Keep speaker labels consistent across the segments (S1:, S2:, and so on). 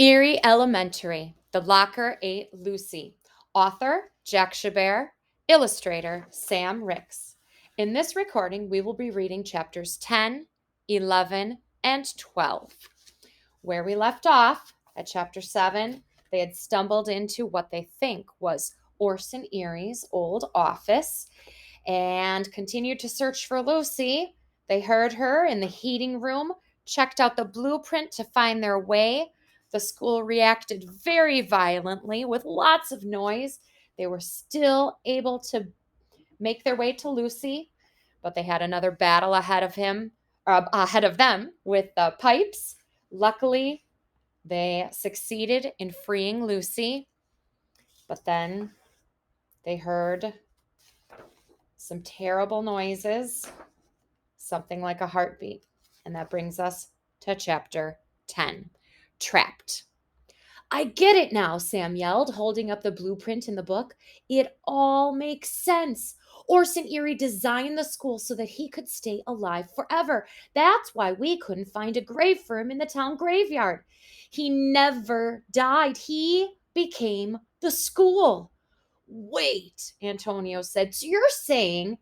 S1: Eerie Elementary, The Locker Ate Lucy. Author, Jack Chabert. Illustrator, Sam Ricks. In this recording, we will be reading chapters 10, 11, and 12. Where we left off, at chapter 7, they had stumbled into what they think was Orson Eerie's old office and continued to search for Lucy. They heard her in the heating room, checked out the blueprint to find their way. The school reacted very violently with lots of noise. They were still able to make their way to Lucy, but they had another battle ahead of them with the pipes. Luckily, they succeeded in freeing Lucy, but then they heard some terrible noises, something like a heartbeat. And that brings us to chapter 10, Trapped. I get it now, Sam yelled, holding up the blueprint in the book. It all makes sense. Orson Eerie designed the school so that he could stay alive forever. That's why we couldn't find a grave for him in the town graveyard. He never died. He became the school. Wait, Antonio said. So you're saying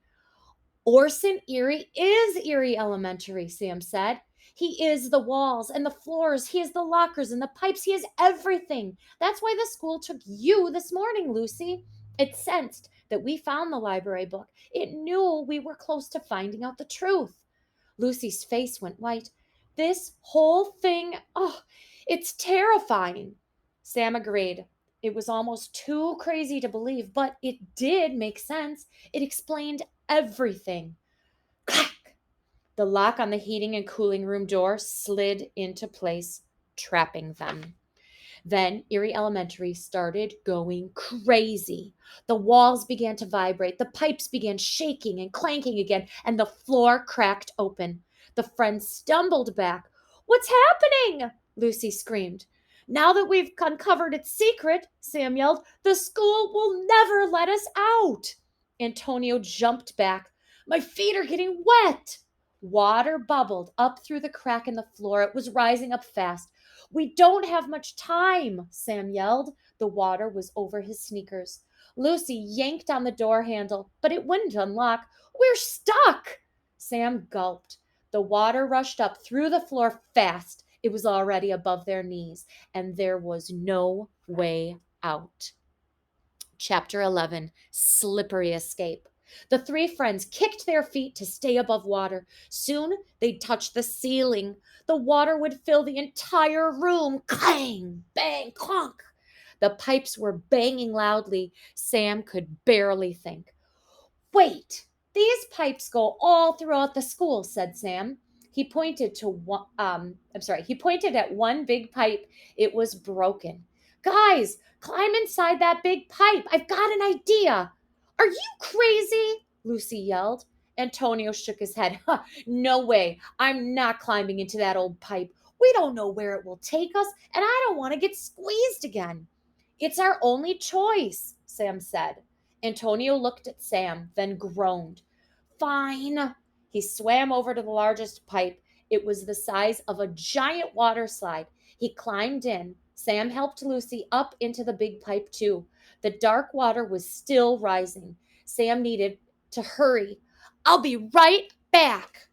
S1: Orson Eerie is Eerie Elementary, Sam said. He is the walls and the floors. He is the lockers and the pipes. He is everything. That's why the school took you this morning, Lucy. It sensed that we found the library book. It knew we were close to finding out the truth. Lucy's face went white. This whole thing, oh, it's terrifying. Sam agreed. It was almost too crazy to believe, but it did make sense. It explained everything. Clack! The lock on the heating and cooling room door slid into place, trapping them. Then Eerie Elementary started going crazy. The walls began to vibrate, the pipes began shaking and clanking again, and the floor cracked open. The friends stumbled back. What's happening? Lucy screamed. Now that we've uncovered its secret, Sam yelled, the school will never let us out. Antonio jumped back. My feet are getting wet. Water bubbled up through the crack in the floor. It was rising up fast. We don't have much time, Sam yelled. The water was over his sneakers. Lucy yanked on the door handle, but it wouldn't unlock. We're stuck. Sam gulped. The water rushed up through the floor fast. It was already above their knees, and there was no way out. Chapter 11, Slippery Escape. The three friends kicked their feet to stay above water. Soon they'd touch the ceiling. The water would fill the entire room. Clang, bang, clunk. The pipes were banging loudly. Sam could barely think. Wait, these pipes go all throughout the school, said Sam. He pointed to he pointed at one big pipe. It was broken. Guys, climb inside that big pipe. I've got an idea. Are you crazy? Lucy yelled. Antonio shook his head. No way. I'm not climbing into that old pipe. We don't know where it will take us, and I don't want to get squeezed again. It's our only choice, Sam said. Antonio looked at Sam, then groaned. Fine. He swam over to the largest pipe. It was the size of a giant water slide. He climbed in. Sam helped Lucy up into the big pipe, too. The dark water was still rising. Sam needed to hurry. I'll be right back.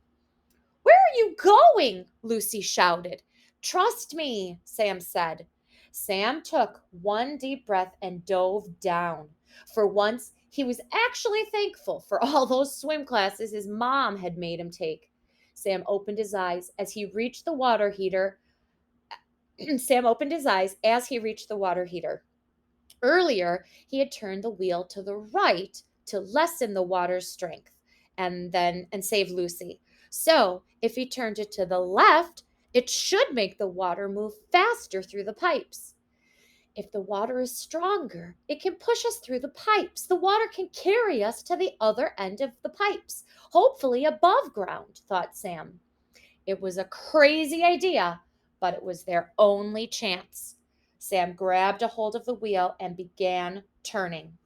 S1: Where are you going? Lucy shouted. Trust me, Sam said. Sam took one deep breath and dove down. For once, he was actually thankful for all those swim classes his mom had made him take. Sam opened his eyes as he reached the water heater. Sam opened his eyes as he reached the water heater. Earlier, he had turned the wheel to the right to lessen the water's strength and save Lucy. So, if he turned it to the left, it should make the water move faster through the pipes. If the water is stronger, it can push us through the pipes. The water can carry us to the other end of the pipes, hopefully above ground, thought Sam. It was a crazy idea, but it was their only chance. Sam grabbed a hold of the wheel and began turning.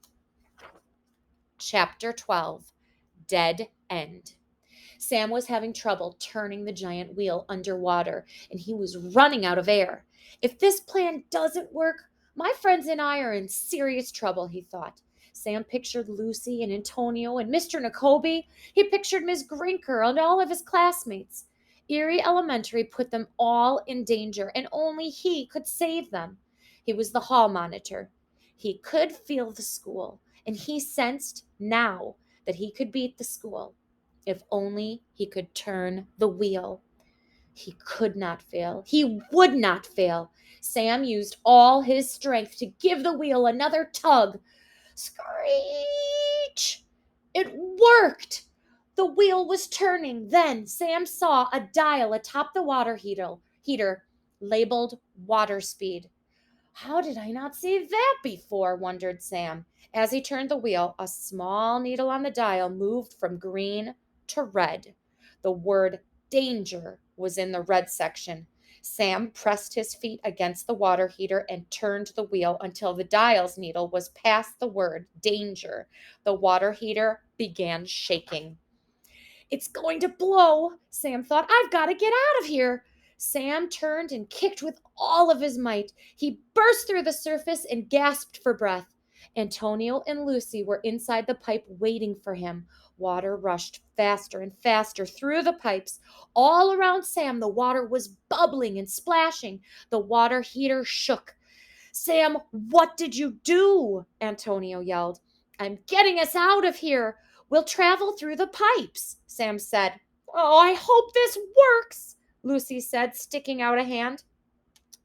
S1: Chapter 12, Dead End. Sam was having trouble turning the giant wheel underwater, and he was running out of air. If this plan doesn't work, my friends and I are in serious trouble, he thought. Sam pictured Lucy and Antonio and Mr. Nakobe. He pictured Miss Grinker and all of his classmates. Eerie Elementary put them all in danger, and only he could save them. He was the hall monitor. He could feel the school, and he sensed now that he could beat the school if only he could turn the wheel. He could not fail. He would not fail. Sam used all his strength to give the wheel another tug. Screech! It worked! The wheel was turning. Then Sam saw a dial atop the water heater labeled water speed. How did I not see that before? Wondered Sam. As he turned the wheel, a small needle on the dial moved from green to red. The word danger was in the red section. Sam pressed his feet against the water heater and turned the wheel until the dial's needle was past the word danger. The water heater began shaking. It's going to blow, Sam thought. I've got to get out of here. Sam turned and kicked with all of his might. He burst through the surface and gasped for breath. Antonio and Lucy were inside the pipe waiting for him. Water rushed faster and faster through the pipes. All around Sam, the water was bubbling and splashing. The water heater shook. Sam, what did you do? Antonio yelled. I'm getting us out of here. We'll travel through the pipes, Sam said. Oh, I hope this works, Lucy said, sticking out a hand.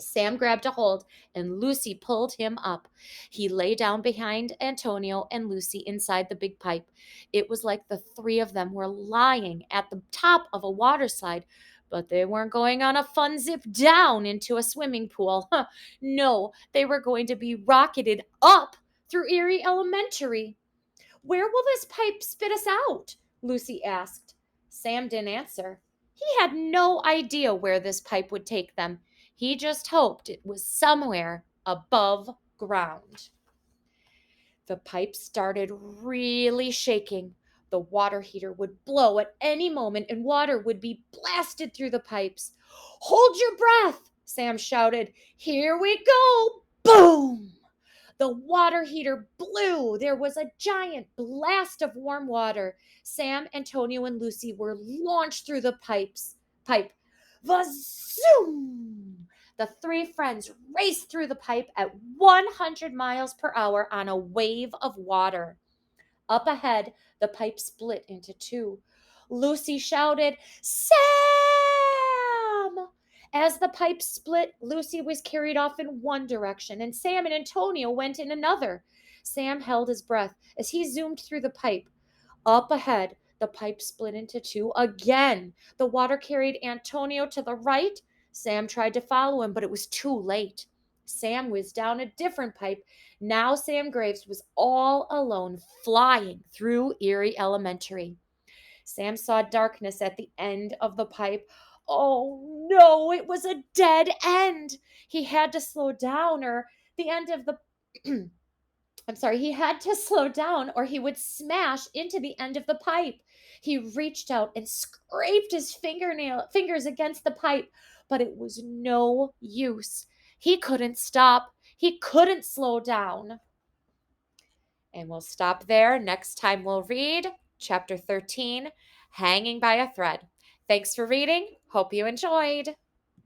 S1: Sam grabbed a hold and Lucy pulled him up. He lay down behind Antonio and Lucy inside the big pipe. It was like the three of them were lying at the top of a water slide, but they weren't going on a fun zip down into a swimming pool. No, they were going to be rocketed up through Eerie Elementary. Where will this pipe spit us out? Lucy asked. Sam didn't answer. He had no idea where this pipe would take them. He just hoped it was somewhere above ground. The pipe started really shaking. The water heater would blow at any moment and water would be blasted through the pipes. Hold your breath, Sam shouted. Here we go. Boom! The water heater blew. There was a giant blast of warm water. Sam, Antonio, and Lucy were launched through the pipe. Vazoom! The three friends raced through the pipe at 100 miles per hour on a wave of water. Up ahead, the pipe split into two. Lucy shouted, Sam! As the pipe split, Lucy was carried off in one direction, and Sam and Antonio went in another. Sam held his breath as he zoomed through the pipe. Up ahead, the pipe split into two again. The water carried Antonio to the right. Sam tried to follow him, but it was too late. Sam was down a different pipe. Now Sam Graves was all alone, flying through Eerie Elementary. Sam saw darkness at the end of the pipe. Oh no, it was a dead end. He had to slow down, or the end of the he had to slow down or he would smash into the end of the pipe. He reached out and scraped his fingers against the pipe, but it was no use. He couldn't stop. He couldn't slow down. And we'll stop there. Next time we'll read chapter 13, Hanging by a Thread. Thanks for reading. Hope you enjoyed.